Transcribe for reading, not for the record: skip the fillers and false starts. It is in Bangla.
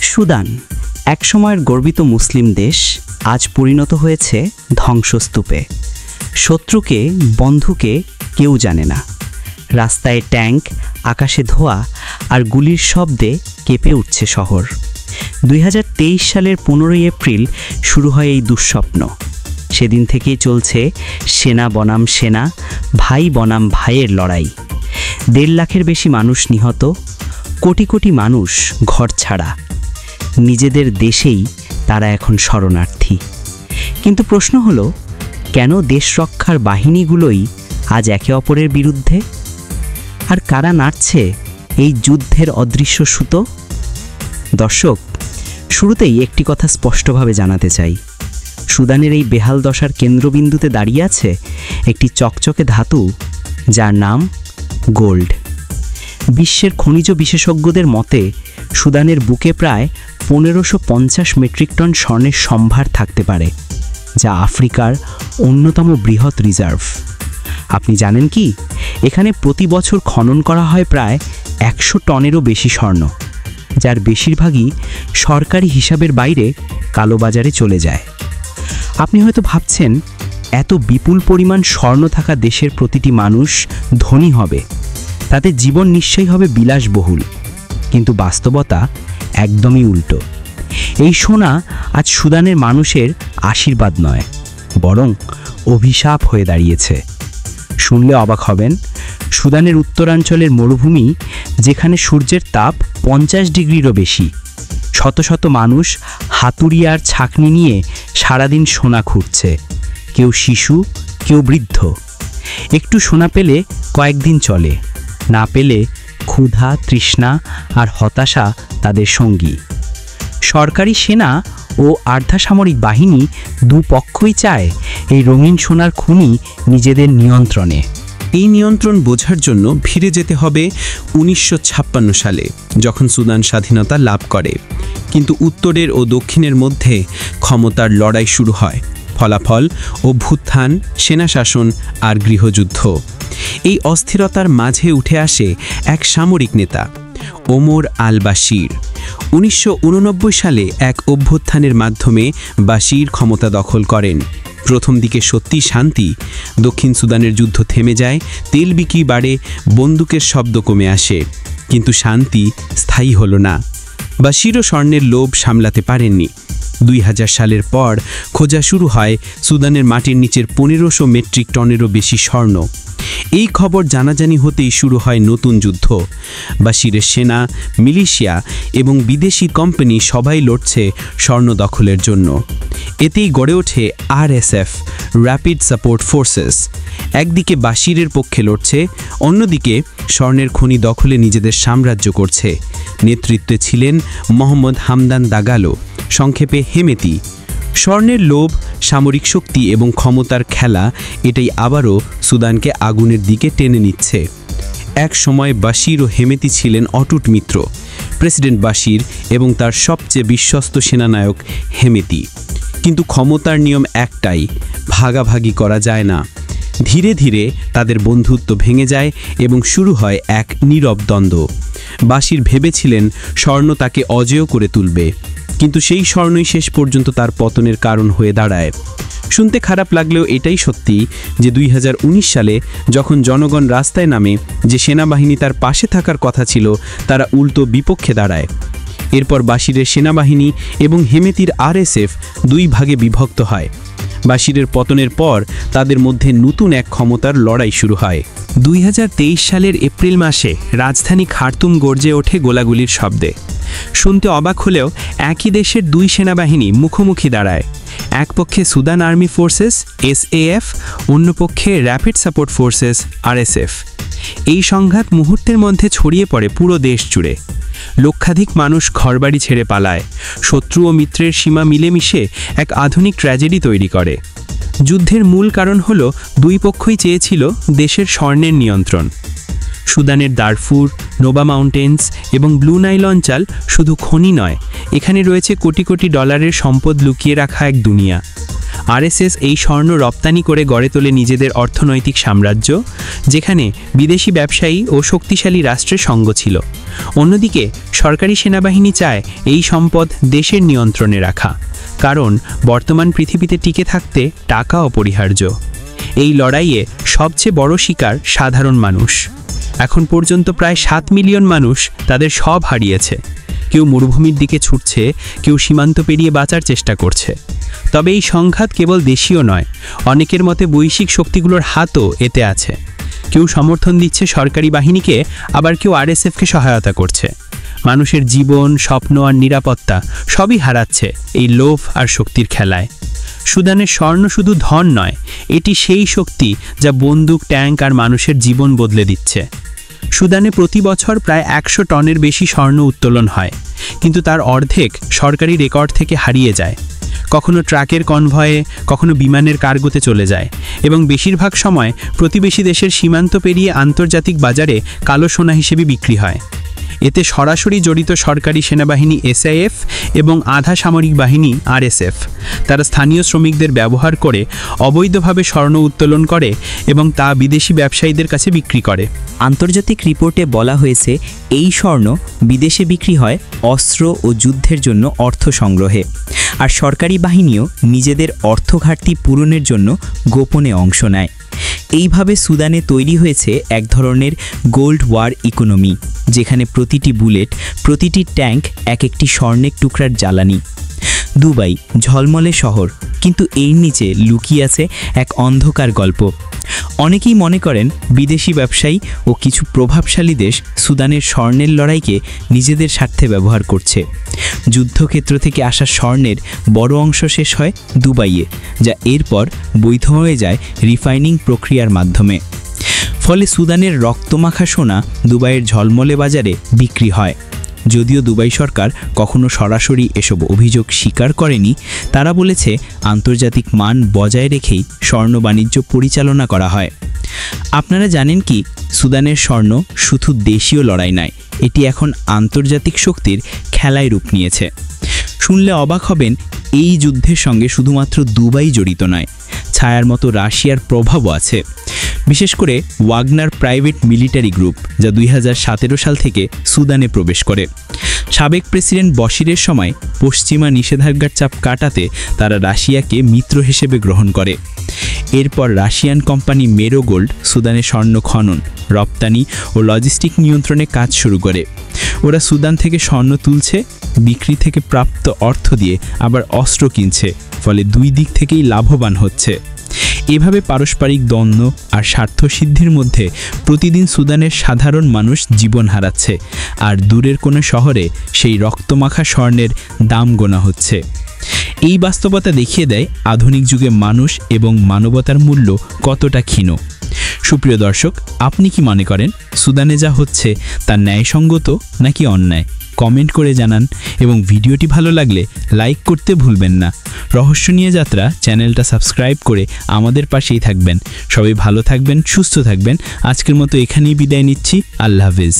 সুদান, একসময়ের গর্বিত মুসলিম দেশ, আজ পরিণত হয়েছে ধ্বংসস্তূপে। শত্রুকে বন্ধুকে কেউ জানে না। রাস্তায় ট্যাঙ্ক, আকাশে ধোঁয়া আর গুলির শব্দে কেঁপে উঠছে শহর। 2023 সালের 15 এপ্রিল শুরু হয় এই দুঃস্বপ্ন। সেদিন থেকেই চলছে সেনা বনাম সেনা, ভাই বনাম ভাইয়ের লড়াই। 1.5 লাখের বেশি মানুষ নিহত, কোটি কোটি মানুষ ঘর ছাড়া। নিজেদের দেশেই তারা এখন শরণার্থী। কিন্তু প্রশ্ন হলো, কেন দেশ রক্ষার বাহিনীগুলোই আজ একে অপরের বিরুদ্ধে? আর কারা নাড়ছে এই যুদ্ধের অদৃশ্য সুতো? দর্শক, শুরুতেই একটি কথা স্পষ্টভাবে জানাতে চাই। সুদানের এই বেহাল দশার কেন্দ্রবিন্দুতে দাঁড়িয়ে আছে একটি চকচকে ধাতু, যার নাম গোল্ড। বিশ্বের খনিজ বিশেষজ্ঞদের মতে সুদানের বুকে প্রায় 1550 মেট্রিক টন স্বর্ণের সম্ভার থাকতে পারে, যা আফ্রিকার অন্যতম বৃহৎ রিজার্ভ। আপনি জানেন কি, এখানে প্রতি বছর খনন করা হয় প্রায় 100 টনেরও বেশি স্বর্ণ, যার বেশিরভাগই সরকারি হিসাবের বাইরে কালোবাজারে চলে যায়। আপনি হয়তো ভাবছেন, এত বিপুল পরিমাণ স্বর্ণ থাকা দেশের প্রতিটি মানুষ ধনী হবে, তাতে জীবন নিশ্চয়ই হবে বিলাসবহুল। কিন্তু বাস্তবতা একদমই উল্টো। এই সোনা আজ সুদানের মানুষের আশীর্বাদ নয়, বরং অভিশাপ হয়ে দাঁড়িয়েছে। শুনলে অবাক হবেন, সুদানের উত্তরাঞ্চলের মরুভূমি, যেখানে সূর্যের তাপ 50 ডিগ্রিরও বেশি, শত শত মানুষ হাতুড়ি আর ছাঁকনি নিয়ে সারাদিন সোনা খুঁড়ছে। কেউ শিশু, কেউ বৃদ্ধ। একটু সোনা পেলে কয়েকদিন চলে, না পেলে ক্ষুধা, তৃষ্ণা আর হতাশা তাদের সঙ্গী। সরকারি সেনা ও আর্ধসামরিক বাহিনী দুপক্ষই চায় এই রঙিন সোনার খনি নিজেদের নিয়ন্ত্রণে। এই নিয়ন্ত্রণ বোঝার জন্য ফিরে যেতে হবে 1956 সালে, যখন সুদান স্বাধীনতা লাভ করে। কিন্তু উত্তরের ও দক্ষিণের মধ্যে ক্ষমতার লড়াই শুরু হয়। ফলাফল অভ্যুত্থান, সেনাশাসন আর গৃহযুদ্ধ। এই অস্থিরতার মাঝে উঠে আসে এক সামরিক নেতা, ওমর আল বাশির। 1989 সালে এক অভ্যুত্থানের মাধ্যমে বাশির ক্ষমতা দখল করেন। প্রথম দিকে সত্যি শান্তি। দক্ষিণ সুদানের যুদ্ধ থেমে যায়, তেল বিক্রি বাড়ে, বন্দুকের শব্দ কমে আসে। কিন্তু শান্তি স্থায়ী হলো না। বাশিরও স্বর্ণের লোভ সামলাতে পারেননি। 2000 সালের পর খোঁজা শুরু হয় সুদানের মাটির নিচের 1500 মেট্রিক টনেরও বেশি স্বর্ণ। এই খবর জানাজানি হতেই শুরু হয় নতুন যুদ্ধ। বাশিরের সেনা, মিলিশিয়া এবং বিদেশি কোম্পানি সবাই লড়ছে স্বর্ণ দখলের জন্য। এতেই গড়ে ওঠে RSF, র্যাপিড সাপোর্ট ফোর্সেস। একদিকে বাশিরের পক্ষে লড়ছে, অন্যদিকে স্বর্ণের খনি দখলে নিজেদের সাম্রাজ্য করছে। নেতৃত্বে ছিলেন মোহাম্মদ হামদান দাগালো, সংক্ষেপে হেমেতি। স্বর্ণের লোভ, সামরিক শক্তি এবং ক্ষমতার খেলা, এটাই আবারও সুদানকে আগুনের দিকে টেনে নিচ্ছে। এক সময় বাশির ও হেমেতি ছিলেন অটুট মিত্র, প্রেসিডেন্ট বাশির এবং তার সবচেয়ে বিশ্বস্ত সেনানায়ক হেমেতি। কিন্তু ক্ষমতার নিয়ম একটাই, ভাগাভাগি করা যায় না। ধীরে ধীরে তাদের বন্ধুত্ব ভেঙে যায় এবং শুরু হয় এক নীরব দ্বন্দ্ব। বাশির ভেবেছিলেন স্বর্ণ তাকে অজেয় করে তুলবে, কিন্তু সেই স্বর্ণই শেষ পর্যন্ত তার পতনের কারণ হয়ে দাঁড়ায়। শুনতে খারাপ লাগলেও এটাই সত্যি যে 2019 সালে যখন জনগণ রাস্তায় নামে, যে সেনাবাহিনী তার পাশে থাকার কথা ছিল, তারা উল্টো বিপক্ষে দাঁড়ায়। এরপর বাশিরের সেনাবাহিনী এবং হেমেতির RSF দুই ভাগে বিভক্ত হয়। বাশিরের পতনের পর তাদের মধ্যে নতুন এক ক্ষমতার লড়াই শুরু হয়। 2023 সালের এপ্রিল মাসে রাজধানী খার্তুম গর্জে ওঠে গোলাগুলির শব্দে। শুনতে অবাক হলেও একই দেশের দুই সেনাবাহিনী মুখোমুখি দাঁড়ায়। এক পক্ষে সুদান আর্মি ফোর্সেস SAF, অন্য পক্ষে র্যাপিড সাপোর্ট ফোর্সেস RSF। এই সংঘাত মুহূর্তের মধ্যে ছড়িয়ে পড়ে পুরো দেশ জুড়ে। লক্ষাধিক মানুষ ঘরবাড়ি ছেড়ে পালায়। শত্রু ও মিত্রের সীমা মিলেমিশে এক আধুনিক ট্র্যাজেডি তৈরি করে। যুদ্ধের মূল কারণ হলো দুই পক্ষই চেয়েছিল দেশের স্বর্ণের নিয়ন্ত্রণ। সুদানের দারফুর, নোবা মাউন্টেন্স এবং ব্লু নাইল অঞ্চল শুধু খনি নয়, এখানে রয়েছে কোটি কোটি ডলারের সম্পদ লুকিয়ে রাখা এক দুনিয়া। আরএসএস এই স্বর্ণ রপ্তানি করে গড়ে তোলে নিজেদের অর্থনৈতিক সাম্রাজ্য, যেখানে বিদেশি ব্যবসায়ী ও শক্তিশালী রাষ্ট্রের সঙ্গ ছিল। অন্যদিকে সরকারি সেনাবাহিনী চায় এই সম্পদ দেশের নিয়ন্ত্রণে রাখা, কারণ বর্তমান পৃথিবীতে টিকে থাকতে টাকা অপরিহার্য। এই লড়াইয়ে সবচেয়ে বড় শিকার সাধারণ মানুষ। এখন পর্যন্ত প্রায় 7 মিলিয়ন মানুষ তাদের সব হারিয়েছে। কেউ মরুভূমির দিকে ছুটছে, কেউ সীমান্ত পেরিয়ে বাঁচার চেষ্টা করছে। তবে এই সংঘাত কেবল দেশীয় নয়, অনেকের মতে বৈশ্বিক শক্তিগুলোর হাতও এতে আছে। কেউ সমর্থন দিচ্ছে সরকারি বাহিনীকে, আবার কেউ আরএসএফকে সহায়তা করছে। মানুষের জীবন, স্বপ্ন আর নিরাপত্তা সবই হারাচ্ছে এই লোভ আর শক্তির খেলায়। সুদানের স্বর্ণ শুধু ধন নয়, এটি সেই শক্তি যা বন্দুক, ট্যাঙ্ক আর মানুষের জীবন বদলে দিচ্ছে। সুদানে প্রতি বছর প্রায় 100 টনের বেশি স্বর্ণ উত্তোলন হয়, কিন্তু তার অর্ধেক সরকারি রেকর্ড থেকে হারিয়ে যায়। কখনো ট্রাকের কনভয়ে, কখনো বিমানের কার্গোতে চলে যায়, এবং বেশিরভাগ সময় প্রতিবেশী দেশের সীমান্ত পেরিয়ে আন্তর্জাতিক বাজারে কালো সোনা হিসেবে বিক্রি হয়। এতে সরাসরি জড়িত সরকারি সেনাবাহিনী এসআইএফ এবং আধা সামরিক বাহিনী আরএসএফ। তারা স্থানীয় শ্রমিকদের ব্যবহার করে অবৈধভাবে স্বর্ণ উত্তোলন করে এবং তা বিদেশি ব্যবসায়ীদের কাছে বিক্রি করে। আন্তর্জাতিক রিপোর্টে বলা হয়েছে এই স্বর্ণ বিদেশে বিক্রি হয় অস্ত্র ও যুদ্ধের জন্য অর্থ সংগ্রহে, আর সরকারি বাহিনীও নিজেদের অর্থ ঘাটতি পূরণের জন্য গোপনে অংশ নেয়। এইভাবে সুদানে তৈরি হয়েছে এক ধরনের গোল্ড ওয়ার ইকোনমি, যেখানে প্রতিটি বুলেট, প্রতিটি ট্যাঙ্ক এক একটি স্বর্ণের টুকরার জ্বালানি। দুবাই ঝলমলে শহর, কিন্তু এর নিচে লুকিয়ে আছে এক অন্ধকার গল্প। অনেকেই মনে করেন বিদেশি ব্যবসায়ী ও কিছু প্রভাবশালী দেশ সুদানের স্বর্ণের লড়াইকে নিজেদের স্বার্থে ব্যবহার করছে। যুদ্ধক্ষেত্র থেকে আসা স্বর্ণের বড় অংশ শেষ হয় দুবাইয়ে, যা এরপর বৈধ হয়ে যায় রিফাইনিং প্রক্রিয়ার মাধ্যমে। ফলে সুদানের রক্তমাখা সোনা দুবাইয়ের ঝলমলে বাজারে বিক্রি হয়। যদিও দুবাই সরকার কখনো সরাসরি এসব অভিযোগ স্বীকার করেনি, তারা বলেছে আন্তর্জাতিক মান বজায় রেখেই স্বর্ণ বাণিজ্য পরিচালনা করা হয়। আপনারা জানেন কি, সুদানের স্বর্ণ শুধু দেশীয় লড়াই নয়, এটি এখন আন্তর্জাতিক শক্তির খেলায় রূপ নিয়েছে। শুনলে অবাক হবেন, এই যুদ্ধের সঙ্গে শুধুমাত্র দুবাই জড়িত নয়, ছায়ার মতো রাশিয়ার প্রভাবও আছে। বিশেষ করে ওয়াগনার প্রাইভেট মিলিটারি গ্রুপ, যা 2017 সাল থেকে সুদানে প্রবেশ করে। সাবেক প্রেসিডেন্ট বশিরের সময় পশ্চিমা নিষেধাজ্ঞার চাপ কাটাতে তারা রাশিয়াকে মিত্র হিসেবে গ্রহণ করে। এরপর রাশিয়ান কোম্পানি মেরো গোল্ড সুদানে স্বর্ণ খনন, রপ্তানি ও লজিস্টিক নিয়ন্ত্রণে কাজ শুরু করে। ওরা সুদান থেকে স্বর্ণ তুলছে, বিক্রি থেকে প্রাপ্ত অর্থ দিয়ে আবার অস্ত্র কিনছে, ফলে দুই দিক থেকেই লাভবান হচ্ছে। এভাবে পারস্পরিক দ্বন্দ্ব আর স্বার্থসিদ্ধির মধ্যে প্রতিদিন সুদানের সাধারণ মানুষ জীবন হারাচ্ছে, আর দূরের কোনো শহরে সেই রক্তমাখা স্বর্ণের দাম গোনা হচ্ছে। এই বাস্তবতা দেখিয়ে দেয় আধুনিক যুগে মানুষ এবং মানবতার মূল্য কতটা ক্ষীণ। সুপ্রিয় দর্শক, আপনি কি মনে করেন সুদানে যা হচ্ছে তা ন্যায়সঙ্গত নাকি অন্যায়? কমেন্ট করে জানান, এবং ভিডিওটি ভালো লাগলে লাইক করতে ভুলবেন না। রহস্য নিয়ে যাত্রা চ্যানেলটা সাবস্ক্রাইব করে আমাদের পাশেই থাকবেন। সবাই ভালো থাকবেন, সুস্থ থাকবেন। আজকের মতো এখানেই বিদায় নিচ্ছি। আল্লাহ হাফেজ।